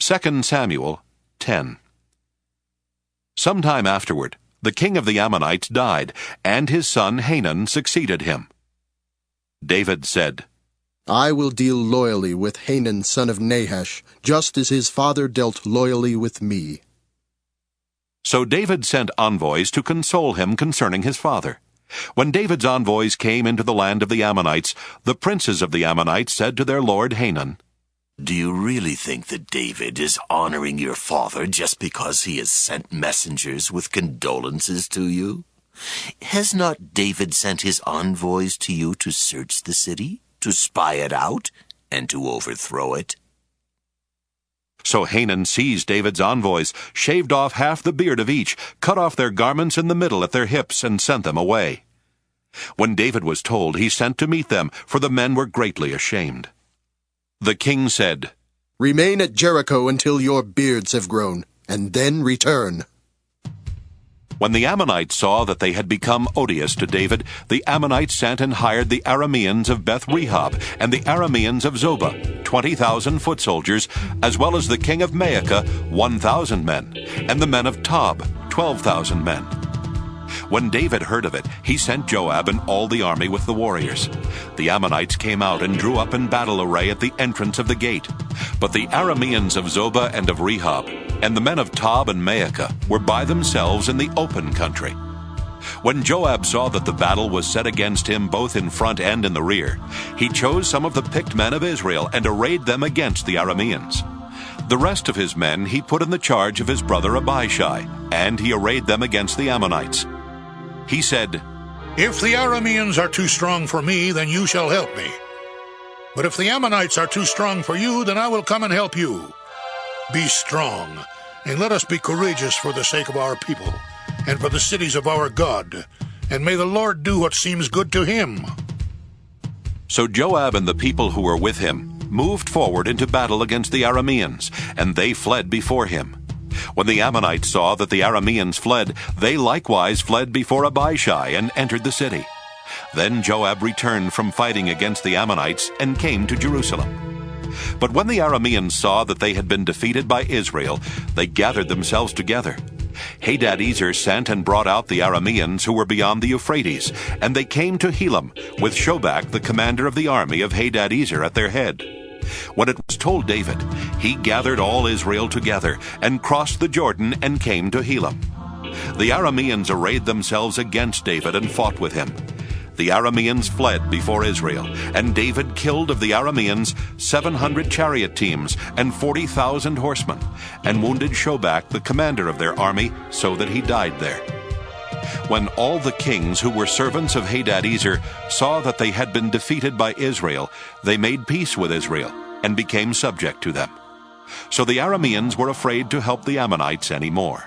2 Samuel 10. Sometime afterward, the king of the Ammonites died, and his son Hanun succeeded him. David said, I will deal loyally with Hanun son of Nahash, just as his father dealt loyally with me. So David sent envoys to console him concerning his father. When David's envoys came into the land of the Ammonites, the princes of the Ammonites said to their lord Hanun, Do you really think that David is honoring your father just because he has sent messengers with condolences to you? Has not David sent his envoys to you to search the city, to spy it out, and to overthrow it? So Hanun seized David's envoys, shaved off half the beard of each, cut off their garments in the middle at their hips, and sent them away. When David was told, he sent to meet them, for the men were greatly ashamed. The king said, Remain at Jericho until your beards have grown, and then return. When the Ammonites saw that they had become odious to David, the Ammonites sent and hired the Arameans of Beth-rehob and the Arameans of Zobah, 20,000 foot soldiers, as well as the king of Maacah, 1,000 men, and the men of Tob, 12,000 men. When David heard of it, he sent Joab and all the army with the warriors. The Ammonites came out and drew up in battle array at the entrance of the gate. But the Arameans of Zobah and of Rehob, and the men of Tob and Maacah, were by themselves in the open country. When Joab saw that the battle was set against him both in front and in the rear, he chose some of the picked men of Israel and arrayed them against the Arameans. The rest of his men he put in the charge of his brother Abishai, and he arrayed them against the Ammonites. He said, If the Arameans are too strong for me, then you shall help me. But if the Ammonites are too strong for you, then I will come and help you. Be strong, and let us be courageous for the sake of our people, and for the cities of our God, and may the Lord do what seems good to him. So Joab and the people who were with him moved forward into battle against the Arameans, and they fled before him. When the Ammonites saw that the Arameans fled, they likewise fled before Abishai and entered the city. Then Joab returned from fighting against the Ammonites and came to Jerusalem. But when the Arameans saw that they had been defeated by Israel, they gathered themselves together. Hadadezer sent and brought out the Arameans who were beyond the Euphrates, and they came to Helam, with Shobach the commander of the army of Hadadezer at their head. When it was told David, he gathered all Israel together, and crossed the Jordan and came to Helam. The Arameans arrayed themselves against David and fought with him. The Arameans fled before Israel, and David killed of the Arameans 700 chariot teams and 40,000 horsemen, and wounded Shobach the commander of their army, so that he died there. When all the kings who were servants of Hadadezer saw that they had been defeated by Israel, they made peace with Israel and became subject to them. So the Arameans were afraid to help the Ammonites any more.